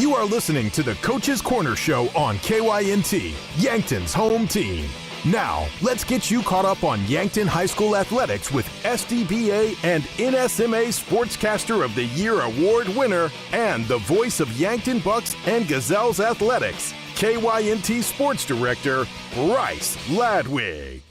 You are listening to the Coach's Corner Show on KYNT, Yankton's home team. Now, let's get you caught up on Yankton High School athletics with SDBA and NSMA Sportscaster of the Year award winner and the voice of Yankton Bucks and Gazelles athletics, KYNT Sports Director, Bryce Ladwig.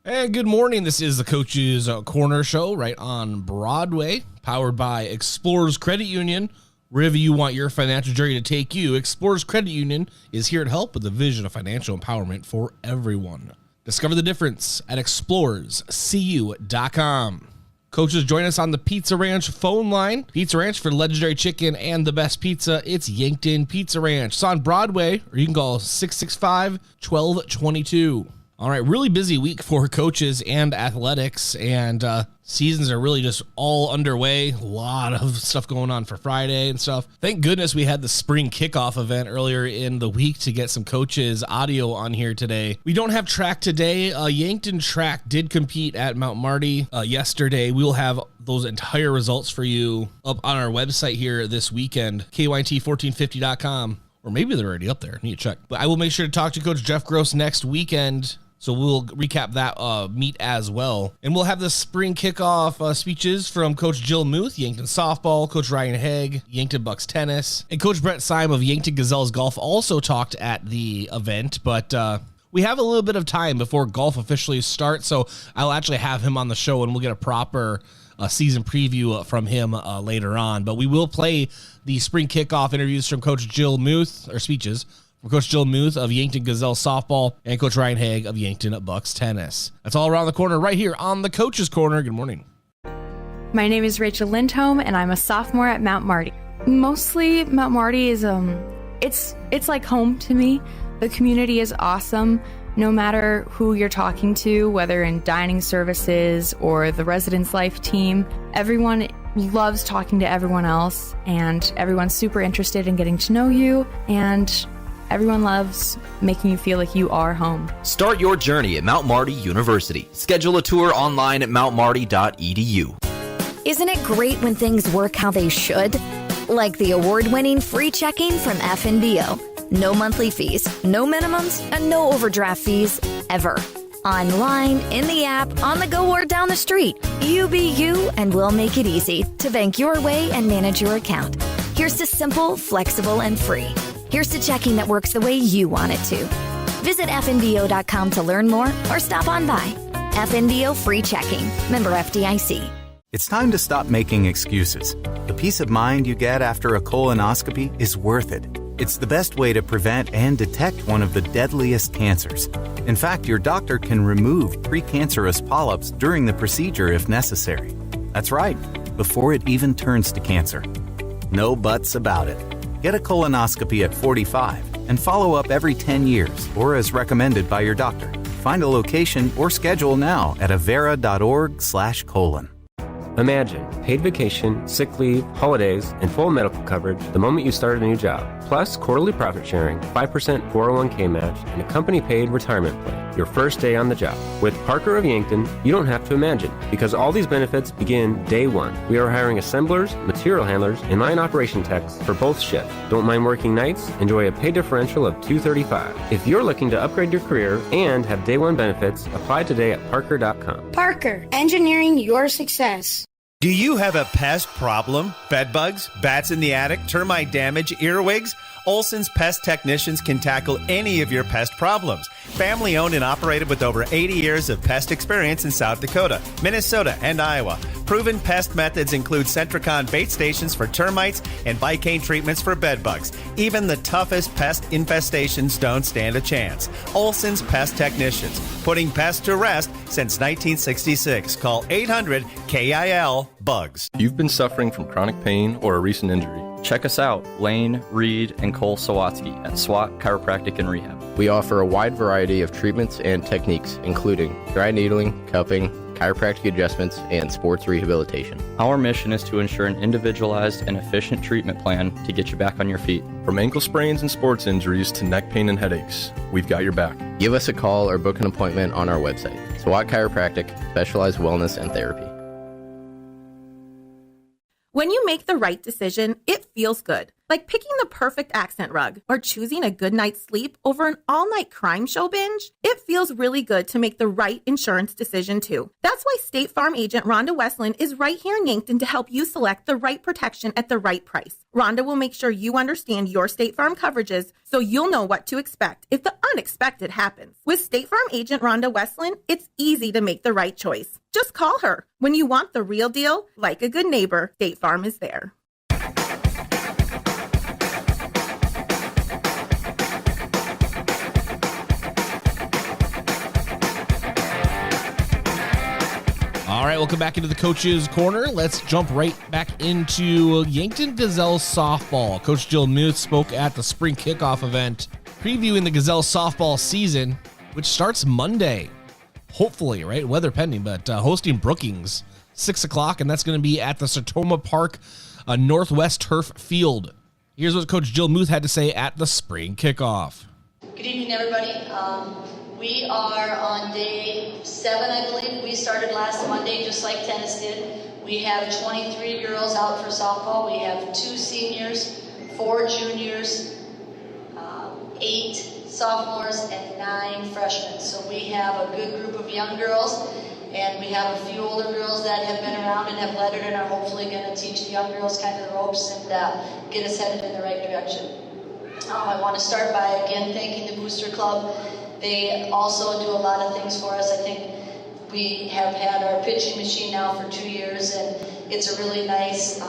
Hey, good morning. This is the Coach's Corner Show right on Broadway, powered by Explorers Credit Union. Wherever you want your financial journey to take you, Explorers Credit Union is here to help with the vision of financial empowerment for everyone. Discover the difference at explorerscu.com. Coaches, join us on the Pizza Ranch phone line. Pizza Ranch for legendary chicken and the best pizza. It's Yankton Pizza Ranch. It's on Broadway, or you can call 665-1222. All right, really busy week for coaches and athletics, and seasons are really just all underway. A lot of stuff going on for Friday and stuff. Thank goodness we had the spring kickoff event earlier in the week to get some coaches' audio on here today. We don't have track today. Yankton track did compete at Mount Marty yesterday. We will have those entire results for you up on our website here this weekend, KYNT1450.com. Or maybe they're already up there. I need to check. But I will make sure to talk to Coach Jeff Gross next weekend. So we'll recap that meet as well. And we'll have the spring kickoff speeches from Coach Jill Muth, Yankton Softball, Coach Ryan Haig, Yankton Bucks Tennis, and Coach Brett Syme of Yankton Gazelles Golf also talked at the event. But we have a little bit of time before golf officially starts, so I'll actually have him on the show and we'll get a proper season preview from him later on. But we will play the spring kickoff interviews from Coach Jill Muth, or speeches, from Coach Jill Muth of Yankton Gazelles Softball and Coach Ryan Haig of Yankton Bucks Tennis. That's all around the corner right here on the Coach's Corner. Good morning. My name is Rachel Lindholm, and I'm a sophomore at Mount Marty. Mostly, Mount Marty is it's like home to me. The community is awesome. No matter who you're talking to, whether in dining services or the residence life team, everyone loves talking to everyone else, and everyone's super interested in getting to know you, and everyone loves making you feel like you are home. Start your journey at Mount Marty University. Schedule a tour online at mountmarty.edu. Isn't it great when things work how they should? Like the award-winning free checking from FNBO. No monthly fees, no minimums, and no overdraft fees ever. Online, in the app, on the go, or down the street. You be you, and we'll make it easy to bank your way and manage your account. Here's to simple, flexible, and free. Here's to checking that works the way you want it to. Visit fnbo.com to learn more or stop on by. FNBO Free Checking. Member FDIC. It's time to stop making excuses. The peace of mind you get after a colonoscopy is worth it. It's the best way to prevent and detect one of the deadliest cancers. In fact, your doctor can remove precancerous polyps during the procedure if necessary. That's right, before it even turns to cancer. No buts about it. Get a colonoscopy at 45 and follow up every 10 years or as recommended by your doctor. Find a location or schedule now at avera.org/colon. Imagine paid vacation, sick leave, holidays, and full medical coverage the moment you start a new job. Plus quarterly profit sharing, 5% 401k match, and a company-paid retirement plan. Your first day on the job. With Parker of Yankton, you don't have to imagine, because all these benefits begin day one. We are hiring assemblers, material handlers, and line operation techs for both shifts. Don't mind working nights? Enjoy a pay differential of $235. If you're looking to upgrade your career and have day one benefits, apply today at parker.com. Parker, engineering your success. Do you have a pest problem? Bed bugs, bats in the attic, termite damage, earwigs? Olson's Pest Technicians can tackle any of your pest problems. Family owned and operated with over 80 years of pest experience in South Dakota, Minnesota, and Iowa. Proven pest methods include Centricon bait stations for termites and Vicane treatments for bed bugs. Even the toughest pest infestations don't stand a chance. Olson's Pest Technicians, putting pests to rest since 1966. Call 800-KIL-BUGS. You've been suffering from chronic pain or a recent injury. Check us out, Lane, Reed, and Cole Sawatsky at SWAT Chiropractic and Rehab. We offer a wide variety of treatments and techniques, including dry needling, cupping, chiropractic adjustments, and sports rehabilitation. Our mission is to ensure an individualized and efficient treatment plan to get you back on your feet. From ankle sprains and sports injuries to neck pain and headaches, we've got your back. Give us a call or book an appointment on our website. SWAT Chiropractic, specialized wellness and therapy. When you make the right decision, it feels good. like picking the perfect accent rug or choosing a good night's sleep over an all-night crime show binge. It feels really good to make the right insurance decision too. That's why State Farm agent Rhonda Westland is right here in Yankton to help you select the right protection at the right price. Rhonda will make sure you understand your State Farm coverages so you'll know what to expect if the unexpected happens. With State Farm agent Rhonda Westland, it's easy to make the right choice. Just call her. When you want the real deal, like a good neighbor, State Farm is there. All right, welcome back into the Coach's Corner. Let's jump right back into Yankton Gazelles softball. Coach Jill Muth spoke at the spring kickoff event, previewing the Gazelles softball season, which starts Monday. Hopefully, right? Weather pending, but hosting Brookings, 6 o'clock, and that's going to be at the Sertoma Park Northwest Turf Field. Here's what Coach Jill Muth had to say at the spring kickoff. Good evening, everybody. We are on day 7, I believe. We started last Monday, just like tennis did. We have 23 girls out for softball. We have 2 seniors, 4 juniors, 8 sophomores, and 9 freshmen. So we have a good group of young girls, and we have a few older girls that have been around and have lettered and are hopefully going to teach the young girls kind of the ropes and get us headed in the right direction. I want to start by, again, thanking the Booster Club. They also do a lot of things for us. I think we have had our pitching machine now for 2 years, and it's a really nice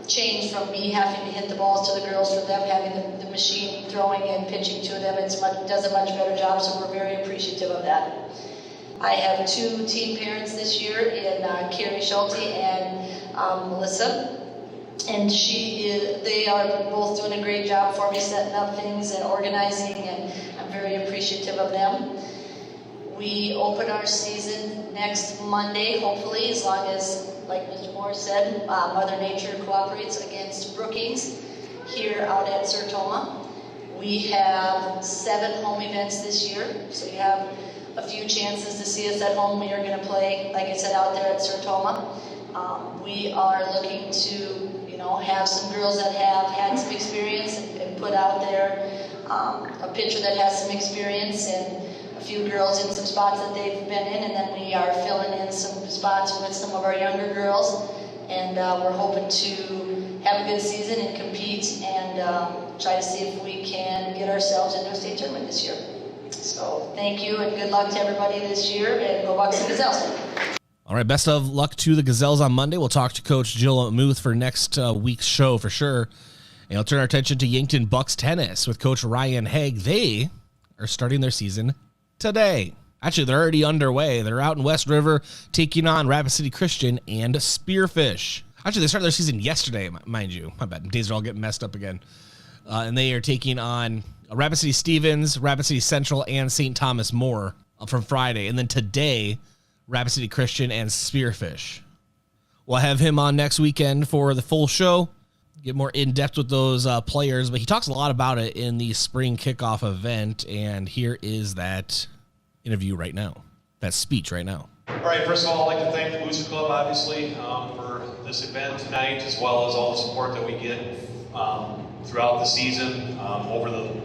change from me having to hit the balls to the girls, for them having the machine throwing and pitching to them. It does a much better job, so we're very appreciative of that. I have 2 team parents this year in Carrie Schulte and Melissa. And they are both doing a great job for me, setting up things and organizing, and I'm very appreciative of them. We open our season next Monday, hopefully, as long as, like Mr. Moore said, Mother Nature cooperates against Brookings here out at Sertoma. We have 7 home events this year, so you have a few chances to see us at home. We are going to play, like I said, out there at Sertoma. We are looking to have some girls that have had some experience and put out there a pitcher that has some experience, and a few girls in some spots that they've been in, and then we are filling in some spots with some of our younger girls, and we're hoping to have a good season and compete and try to see if we can get ourselves into a state tournament this year. So thank you and good luck to everybody this year, and go Bucks and Gazelles. All right, best of luck to the Gazelles on Monday. We'll talk to Coach Jill Muth for next week's show for sure. And we'll turn our attention to Yankton Bucks tennis with Coach Ryan Haig. They are starting their season today. Actually, they're already underway. They're out in West River taking on Rapid City Christian and Spearfish. Actually, they started their season yesterday, mind you. My bad. Days are all getting messed up again. And they are taking on Rapid City Stevens, Rapid City Central, and St. Thomas More from Friday. And then today, Rapid City Christian and Spearfish. We'll have him on next weekend for the full show, get more in-depth with those players, but he talks a lot about it in the spring kickoff event, and here is that interview right now, that speech right now. All right, first of all, I'd like to thank the Booster Club, obviously, for this event tonight, as well as all the support that we get throughout the season, over the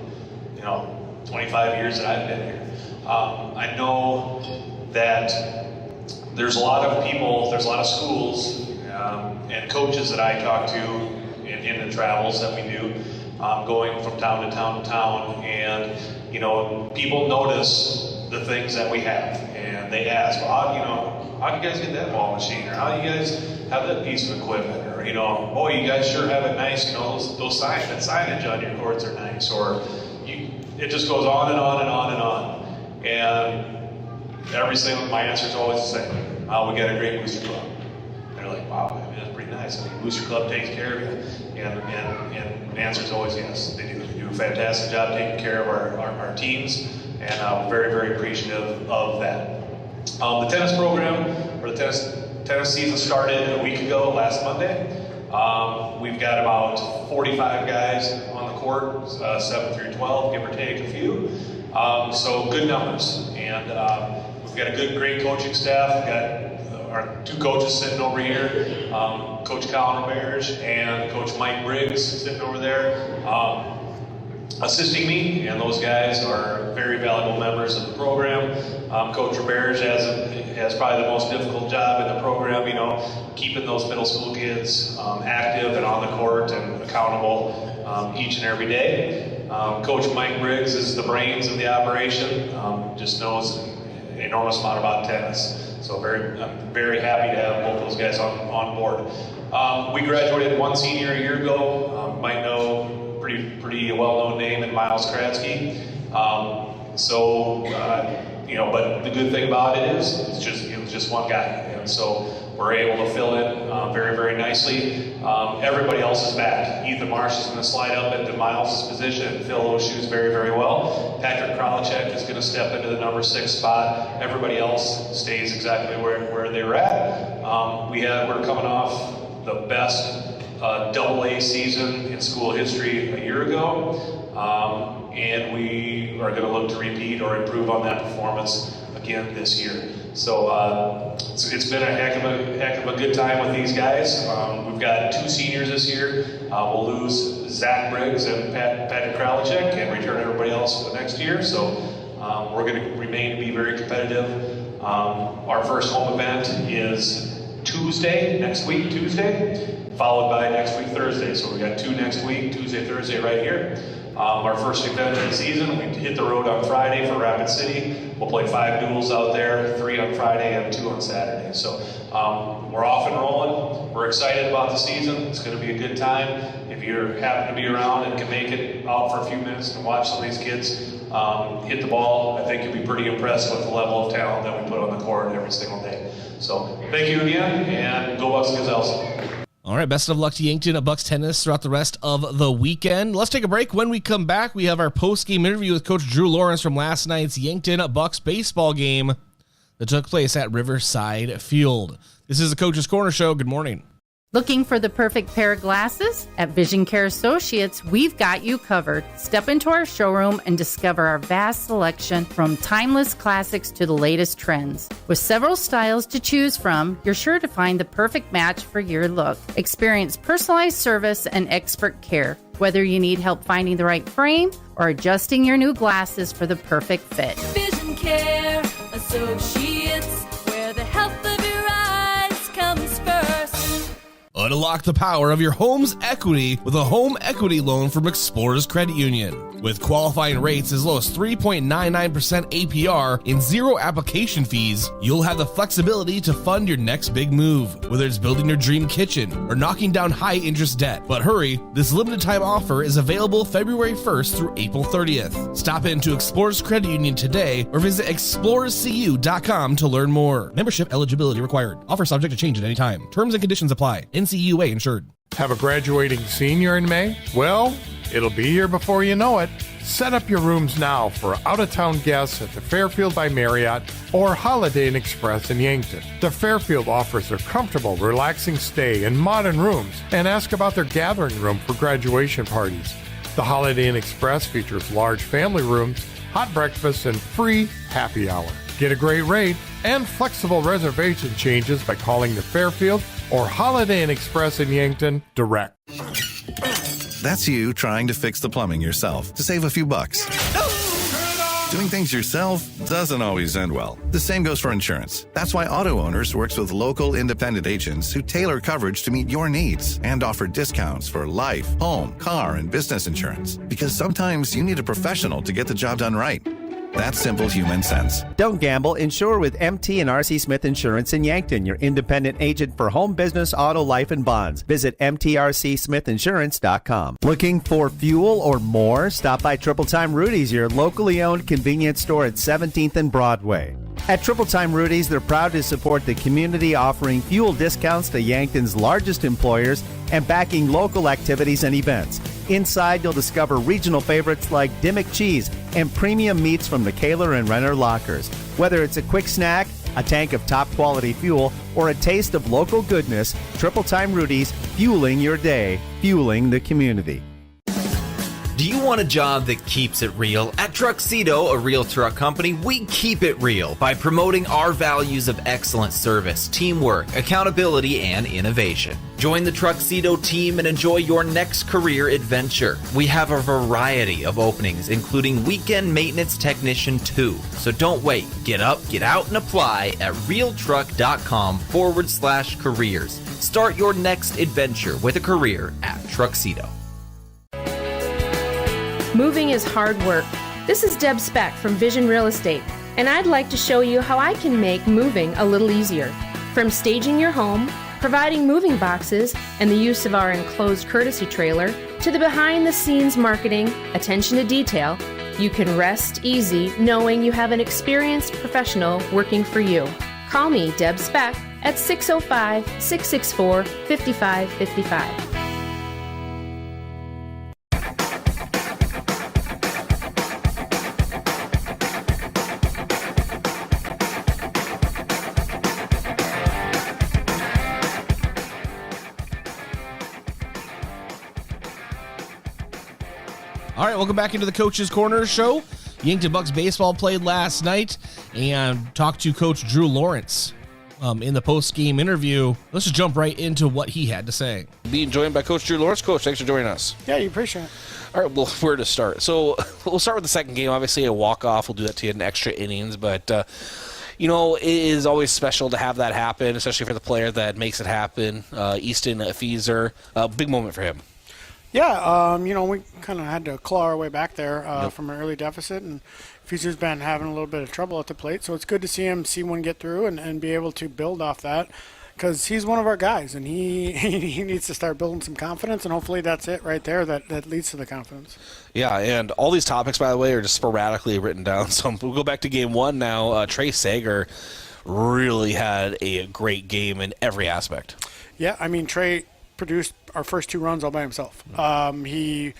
25 years that I've been here. I know that there's a lot of people, there's a lot of schools and coaches that I talk to in the travels that we do, going from town to town to town, and people notice the things that we have, and they ask, well, how do you guys get that ball machine, or how do you guys have that piece of equipment, or boy, you guys sure have it nice, those that signage on your courts are nice, or it just goes on and on and on and on, and every single, my answer is always the same. We got a great Booster Club. They're like, wow, that's pretty nice. Booster Club takes care of you. And the answer is always yes. They do. They do a fantastic job taking care of our teams, and I'm very, very appreciative of that. The tennis program, or the tennis season started a week ago, last Monday. We've got about 45 guys on the court, 7 through 12, give or take a few. So good numbers. And we've got a great coaching staff. We've got our our 2 coaches sitting over here, Coach Colin Roberge and Coach Mike Briggs sitting over there, assisting me, and those guys are very valuable members of the program. Coach Roberge has probably the most difficult job in the program, you know, keeping those middle school kids active and on the court and accountable each and every day. Coach Mike Briggs is the brains of the operation, just knows an enormous amount about tennis. So I'm very happy to have both those guys on board. We graduated 1 senior a year ago. Might know pretty well-known name in Miles Kratzky. You know, but the good thing about it is it was just one guy, and so we're able to fill in very, very nicely. Everybody else is back. Ethan Marsh is going to slide up into Miles' position and fill those shoes very, very well. Patrick Kralichek is going to step into the number 6 spot. Everybody else stays exactly where they were at. We're coming off the best AA season in school history a year ago, and we are going to look to repeat or improve on that performance again this year. So it's been a heck of a good time with these guys. We've got 2 seniors this year. We'll lose Zach Briggs and Patrick Kralichek and return everybody else for the next year. So we're going to remain to be very competitive. Our first home event is next week Tuesday, followed by next week Thursday. So we got 2 next week, Tuesday, Thursday right here. Our first event of the season, we hit the road on Friday for Rapid City. We'll play 5 duels out there, 3 on Friday and 2 on Saturday. So we're off and rolling. We're excited about the season. It's going to be a good time. If you happen to be around and can make it out for a few minutes and watch some of these kids hit the ball, I think you'll be pretty impressed with the level of talent that we put on the court every single day. So thank you again, and go Bucks and Gazelles. All right, best of luck to Yankton Bucks tennis throughout the rest of the weekend. Let's take a break. When we come back, we have our post-game interview with Coach Drew Lawrence from last night's Yankton Bucks baseball game that took place at Riverside Field. This is the Coach's Corner Show. Good morning. Looking for the perfect pair of glasses? At Vision Care Associates, we've got you covered. Step into our showroom and discover our vast selection from timeless classics to the latest trends. With several styles to choose from, you're sure to find the perfect match for your look. Experience personalized service and expert care. Whether you need help finding the right frame or adjusting your new glasses for the perfect fit. Vision Care Associates, where the health of your eyes comes first. Unlock the power of your home's equity with a home equity loan from Explorers Credit Union. With qualifying rates as low as 3.99% APR and 0 application fees, you'll have the flexibility to fund your next big move, whether it's building your dream kitchen or knocking down high-interest debt. But hurry, this limited-time offer is available February 1st through April 30th. Stop into Explorers Credit Union today or visit explorerscu.com to learn more. Membership eligibility required. Offer subject to change at any time. Terms and conditions apply. NCUA insured. Have a graduating senior in May? Well, it'll be here before you know it. Set up your rooms now for out-of-town guests at the Fairfield by Marriott or Holiday Inn Express in Yankton. The Fairfield offers a comfortable, relaxing stay in modern rooms, and ask about their gathering room for graduation parties. The Holiday Inn Express features large family rooms, hot breakfast, and free happy hour. Get a great rate and flexible reservation changes by calling the Fairfield or Holiday Inn Express in Yankton direct. That's you trying to fix the plumbing yourself to save a few bucks. Doing things yourself doesn't always end well. The same goes for insurance. That's why Auto Owners works with local independent agents who tailor coverage to meet your needs and offer discounts for life, home, car, and business insurance. Because sometimes you need a professional to get the job done right. That's simple human sense. Don't gamble. Insure with MT and RC Smith Insurance in Yankton, your independent agent for home, business, auto, life, and bonds. Visit mtrcsmithinsurance.com. Looking for fuel or more? Stop by Triple Time Rudy's, your locally owned convenience store at 17th and Broadway. At Triple Time Rudy's, they're proud to support the community, offering fuel discounts to Yankton's largest employers and backing local activities and events. Inside, you'll discover regional favorites like Dimmick Cheese and premium meats from the Kaler and Renner lockers. Whether it's a quick snack, a tank of top-quality fuel, or a taste of local goodness, Triple Time Rudy's, fueling your day, fueling the community. Do you want a job that keeps it real? At Truxedo, a real truck company, we keep it real by promoting our values of excellent service, teamwork, accountability, and innovation. Join the Truxedo team and enjoy your next career adventure. We have a variety of openings, including weekend maintenance technician 2. So don't wait. Get up, get out, and apply at realtruck.com/careers. Start your next adventure with a career at Truxedo. Moving is hard work. This is Deb Speck from Vision Real Estate, and I'd like to show you how I can make moving a little easier. From staging your home, providing moving boxes, and the use of our enclosed courtesy trailer, to the behind-the-scenes marketing, attention to detail, you can rest easy knowing you have an experienced professional working for you. Call me, Deb Speck, at 605-664-5555. All right, welcome back into the Coach's Corner show. Yankton Bucks baseball played last night, and talked to Coach Drew Lawrence in the post-game interview. Let's just jump right into what he had to say. Being joined by Coach Drew Lawrence. Coach, thanks for joining us. Yeah, you appreciate it. All right, well, where to start? So we'll start with the second game. Obviously, a walk-off. We'll do that to you in extra innings, but you know, it is always special to have that happen, especially for the player that makes it happen. Easton Feezer, a big moment for him. Yeah, you know, we kind of had to claw our way back there from an early deficit, and Feezer's been having a little bit of trouble at the plate, so it's good to see him see one get through and be able to build off that, because he's one of our guys, and he needs to start building some confidence, and hopefully that's it right there that leads to the confidence. Yeah, and all these topics, by the way, are just sporadically written down. So we'll go back to game one now. Trey Sager really had a great game in every aspect. Yeah, I mean, Trey produced our first 2 runs all by himself. He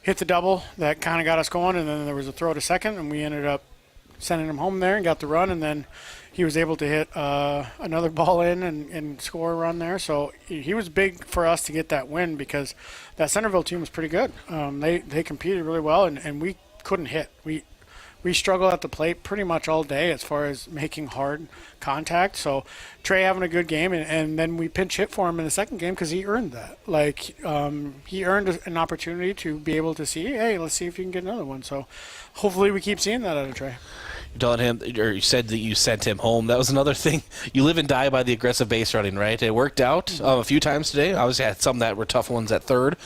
hit the double that kind of got us going, and then there was a throw to second, and we ended up sending him home there and got the run, and then he was able to hit another ball in and score a run there. So he was big for us to get that win, because that Centerville team was pretty good. They competed really well, and we couldn't hit. We struggle at the plate pretty much all day as far as making hard contact. So Trey having a good game, and then we pinch hit for him in the second game because he earned that. Like, he earned an opportunity to be able to see, hey, let's see if you can get another one. So hopefully we keep seeing that out of Trey. Telling him, or you said that you sent him home. That was another thing. You live and die by the aggressive base running, right? It worked out a few times today. Obviously, I had some that were tough ones at third.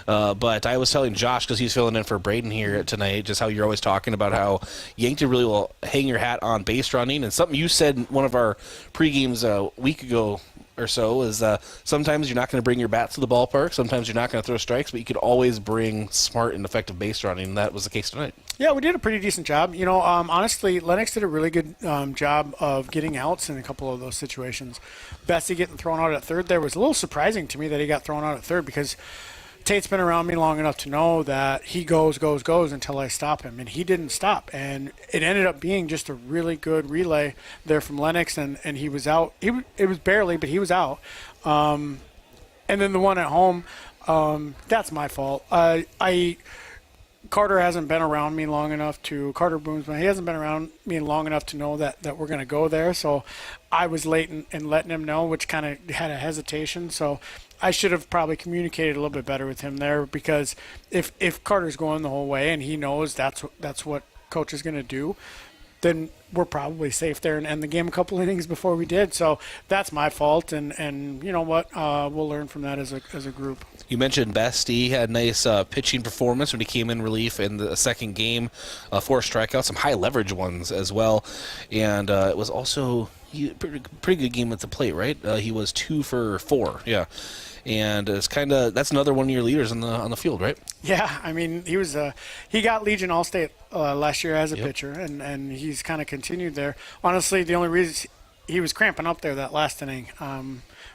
But I was telling Josh, because he's filling in for Braden here tonight, just how you're always talking about how Yankton really will hang your hat on base running. And something you said in one of our pre-games a week ago or so is sometimes you're not going to bring your bats to the ballpark. Sometimes you're not going to throw strikes, but you could always bring smart and effective base running. And that was the case tonight. Yeah, we did a pretty decent job. You know, honestly, Lennox did a really good job of getting outs in a couple of those situations. Bessie getting thrown out at third there was a little surprising to me that he got thrown out at third, because Tate's been around me long enough to know that he goes until I stop him, and he didn't stop. And it ended up being just a really good relay there from Lennox, and he was out. It was barely, but he was out. And then the one at home, that's my fault. Carter hasn't been around me long enough to – Carter Boomsman, he hasn't been around me long enough to know that we're going to go there. So I was late in letting him know, which kind of had a hesitation. So I should have probably communicated a little bit better with him there, because if Carter's going the whole way and he knows that's what coach is going to do, then we're probably safe there and end the game a couple innings before we did. So that's my fault, and you know what? We'll learn from that as a group. You mentioned Bestie had a nice pitching performance when he came in relief in the second game. 4 strikeouts, some high leverage ones as well. And it was also a pretty good game at the plate, right? He was 2 for 4, yeah. And it's that's another one of your leaders on the field, right? Yeah, I mean, he got Legion All-State last year as a pitcher, and he's kind of continued there. Honestly, the only reason he was cramping up there that last inning.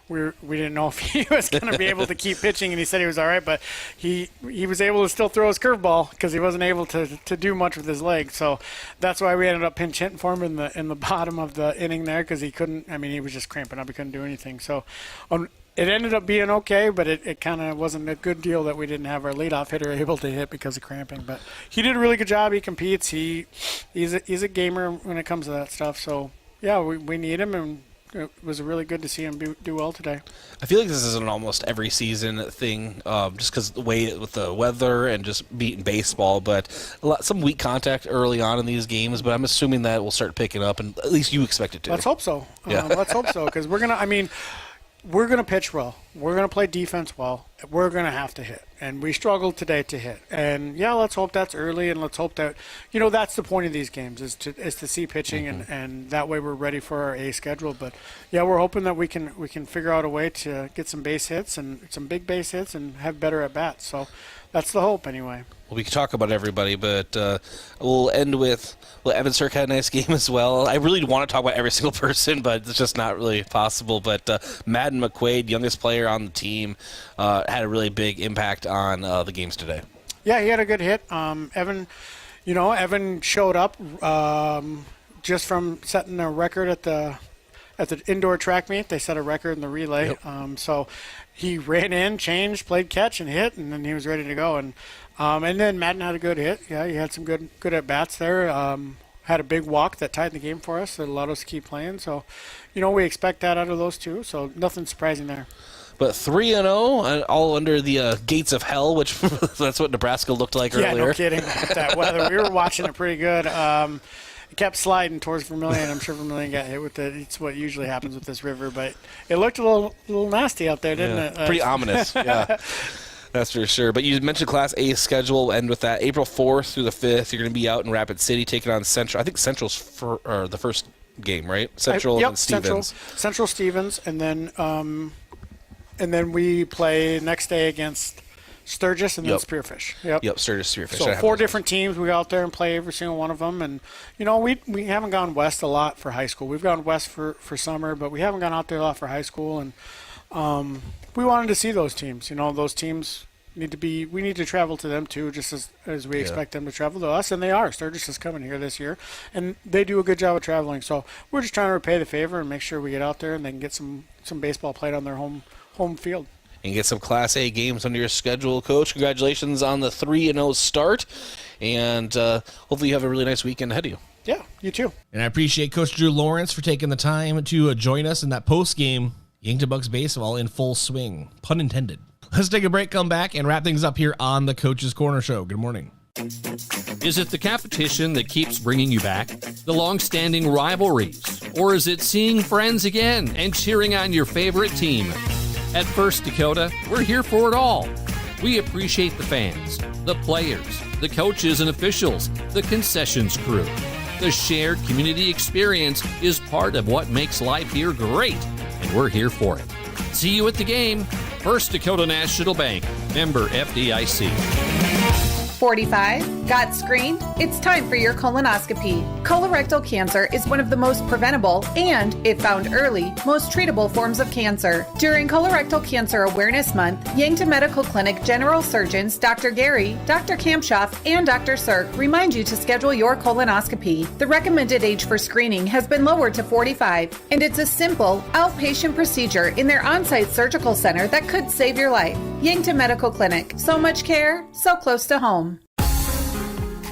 We didn't know if he was going to be able to keep pitching, and he said he was all right, but he was able to still throw his curveball because he wasn't able to do much with his leg. So that's why we ended up pinch hitting for him in the bottom of the inning there, because he couldn't. I mean, he was just cramping up; he couldn't do anything. So it ended up being okay, but it kind of wasn't a good deal that we didn't have our leadoff hitter able to hit because of cramping. But he did a really good job. He competes. He's a gamer when it comes to that stuff. So yeah, we need him, and it was really good to see him do well today. I feel like this is an almost every season thing, just because the way with the weather and just beating baseball. But some weak contact early on in these games. But I'm assuming that will start picking up, and at least you expect it to. Let's hope so. Yeah. Let's hope so, because we're gonna pitch well. We're gonna play defense well. We're gonna have to hit, and we struggled today to hit. And yeah, let's hope that's early, and let's hope that that's the point of these games is to see pitching, and that way we're ready for our A schedule. But yeah, we're hoping that we can figure out a way to get some base hits and some big base hits and have better at bats. So that's the hope anyway. Well, we can talk about everybody, but we'll end with Evan Cirk had a nice game as well. I really want to talk about every single person, but it's just not really possible. But Madden McQuaid, youngest player on the team, had a really big impact on the games today. Yeah, he had a good hit. Evan showed up just from setting a record at the indoor track meet. They set a record in the relay. Yep. So he ran in, changed, played catch, and hit, and then he was ready to go. And then Madden had a good hit. Yeah, he had some good at bats there. Had a big walk that tied the game for us that allowed us to keep playing. So, we expect that out of those two. So nothing surprising there. But 3-0, all under the gates of hell, which that's what Nebraska looked like earlier. Yeah, no kidding. With that weather, we were watching it pretty good. It kept sliding towards Vermilion. I'm sure Vermilion got hit with it. It's what usually happens with this river, but it looked a little nasty out there, didn't it? Pretty ominous. Yeah. That's for sure. But you mentioned Class A schedule. We'll end with that. April 4th through the 5th, you're going to be out in Rapid City taking on Central. I think Central's the first game, right? Central and Stevens. Central Stevens, and then we play next day against Sturgis and then Spearfish. Yep, Sturgis, Spearfish. So 4 different teams. We go out there and play every single one of them. And, we haven't gone west a lot for high school. We've gone west for summer, but we haven't gone out there a lot for high school. And we wanted to see those teams. Those teams we need to travel to them too, just as we expect them to travel to us. And they are. Sturgis is coming here this year, and they do a good job of traveling. So we're just trying to repay the favor and make sure we get out there and they can get some baseball played on their home field. And get some Class A games under your schedule, Coach. Congratulations on the 3-0 start, and hopefully you have a really nice weekend ahead of you. Yeah, you too. And I appreciate Coach Drew Lawrence for taking the time to join us in that post-game Yankton Bucks baseball in full swing. Pun intended. Let's take a break, come back, and wrap things up here on the Coach's Corner Show. Good morning. Is it the competition that keeps bringing you back? The long-standing rivalries? Or is it seeing friends again and cheering on your favorite team? At First Dakota, we're here for it all. We appreciate the fans, the players, the coaches and officials, the concessions crew. The shared community experience is part of what makes life here great, and we're here for it. See you at the game. First Dakota National Bank, member FDIC. 45, got screened? It's time for your colonoscopy. Colorectal cancer is one of the most preventable and, if found early, most treatable forms of cancer. During Colorectal Cancer Awareness Month, Yankton Medical Clinic General Surgeons Dr. Gary, Dr. Kampshoff, and Dr. Cirk remind you to schedule your colonoscopy. The recommended age for screening has been lowered to 45, and it's a simple, outpatient procedure in their on-site surgical center that could save your life. Yankton Medical Clinic. So much care, so close to home.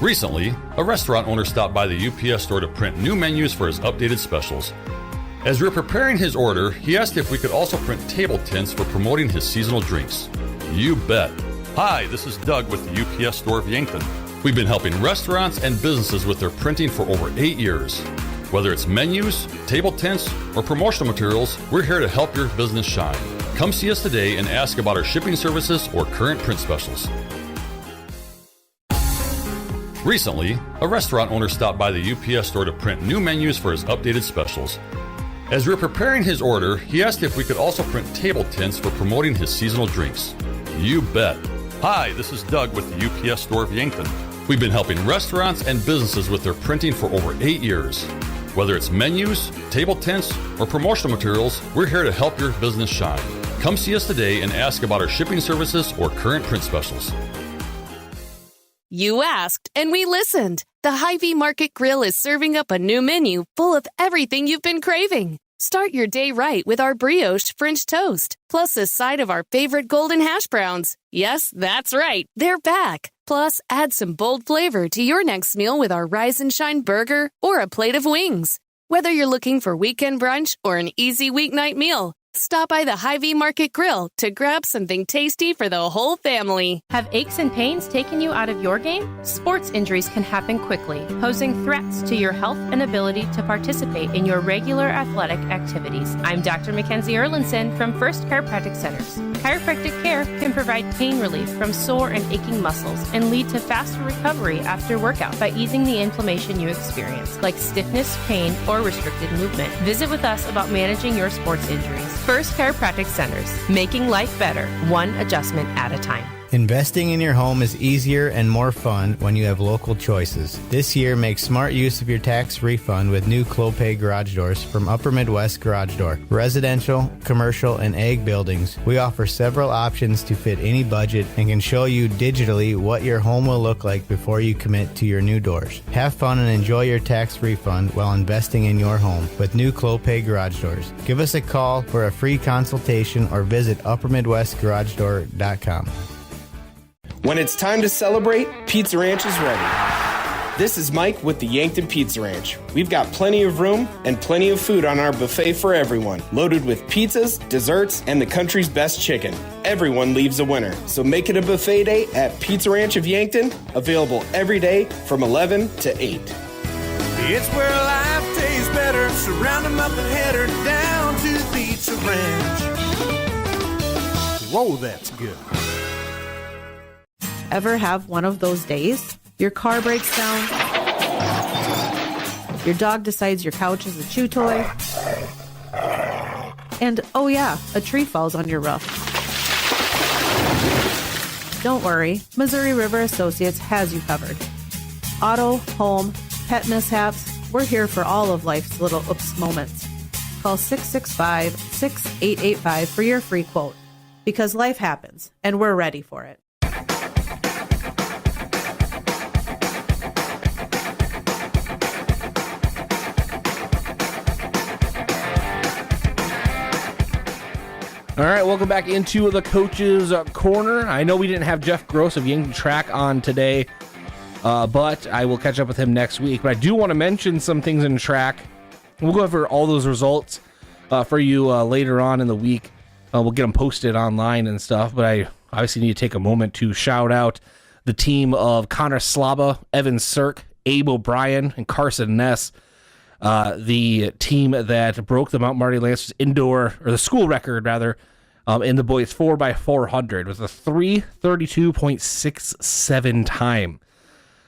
Recently, a restaurant owner stopped by the UPS store to print new menus for his updated specials. As we were preparing his order, he asked if we could also print table tints for promoting his seasonal drinks. You bet. Hi, this is Doug with the UPS store of Yankton. We've been helping restaurants and businesses with their printing for over 8 years. Whether it's menus, table tints, or promotional materials, we're here to help your business shine. Come see us today and ask about our shipping services or current print specials. Recently, a restaurant owner stopped by the UPS store to print new menus for his updated specials. As we were preparing his order, he asked if we could also print table tints for promoting his seasonal drinks. You bet. Hi, this is Doug with the UPS store of Yankton. We've been helping restaurants and businesses with their printing for over 8 years. Whether it's menus, table tents, or promotional materials, we're here to help your business shine. Come see us today and ask about our shipping services or current print specials. You asked, and we listened. The Hy-Vee Market Grill is serving up a new menu full of everything you've been craving. Start your day right with our brioche French toast, plus a side of our favorite golden hash browns. Yes, that's right, they're back. Plus, add some bold flavor to your next meal with our Rise and Shine burger or a plate of wings. Whether you're looking for weekend brunch or an easy weeknight meal, stop by the Hy-Vee Market Grill to grab something tasty for the whole family. Have aches and pains taken you out of your game? Sports injuries can happen quickly, posing threats to your health and ability to participate in your regular athletic activities. I'm Dr. Mackenzie Erlinson from First Chiropractic Centers. Chiropractic care can provide pain relief from sore and aching muscles and lead to faster recovery after workout by easing the inflammation you experience, like stiffness, pain, or restricted movement. Visit with us about managing your sports injuries. First Chiropractic Centers, making life better, one adjustment at a time. Investing in your home is easier and more fun when you have local choices. This year, make smart use of your tax refund with new Clopay garage doors from Upper Midwest Garage Door. Residential, commercial, and ag buildings, we offer several options to fit any budget and can show you digitally what your home will look like before you commit to your new doors. Have fun and enjoy your tax refund while investing in your home with new Clopay garage doors. Give us a call for a free consultation or visit uppermidwestgaragedoor.com. When it's time to celebrate, Pizza Ranch is ready. This is Mike with the Yankton Pizza Ranch. We've got plenty of room and plenty of food on our buffet for everyone, loaded with pizzas, desserts, and the country's best chicken. Everyone leaves a winner, so make it a buffet day at Pizza Ranch of Yankton, available every day from 11 to 8. It's where life tastes better, surround them up and head her down to the Pizza Ranch. Whoa, that's good. Ever have one of those days? Your car breaks down, your dog decides your couch is a chew toy, and oh yeah, a tree falls on your roof. Don't worry, Missouri River Associates has you covered. Auto, home, pet mishaps, we're here for all of life's little oops moments. Call 665-6885 for your free quote, because life happens, and we're ready for it. All right, welcome back into the Coach's Corner. I know we didn't have Jeff Gross of Yankton Track on today, but I will catch up with him next week. But I do want to mention some things in track. We'll go over all those results for you later on in the week. We'll get them posted online and stuff, but I obviously need to take a moment to shout out the team of Connor Slaba, Evan Sirk, Abe O'Brien, and Carson Ness. The team that broke the Mount Marty Lancers indoor, or the school record rather, in the boys 4x400 with a 3:32.67 time.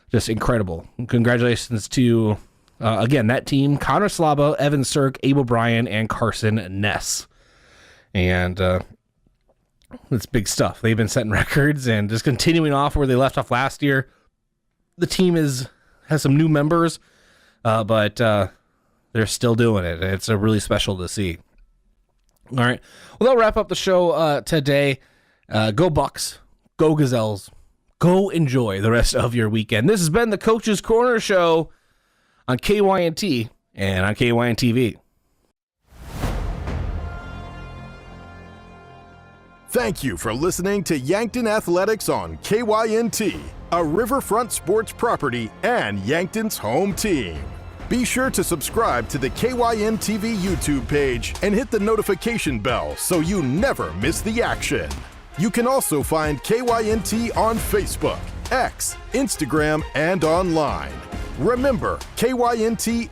Just incredible. Congratulations to, again, that team, Connor Slaba, Evan Sirk, Abe O'Brien, and Carson Ness. And it's big stuff. They've been setting records and just continuing off where they left off last year. The team has some new members, but they're still doing it. It's really special to see. All right. Well, that'll wrap up the show today. Go Bucks. Go Gazelles. Go enjoy the rest of your weekend. This has been the Coach's Corner Show on KYNT and on KYNTV. Thank you for listening to Yankton Athletics on KYNT, a Riverfront sports property and Yankton's home team. Be sure to subscribe to the KYNTV YouTube page and hit the notification bell so you never miss the action. You can also find KYNT on Facebook, X, Instagram, and online. Remember, KYNT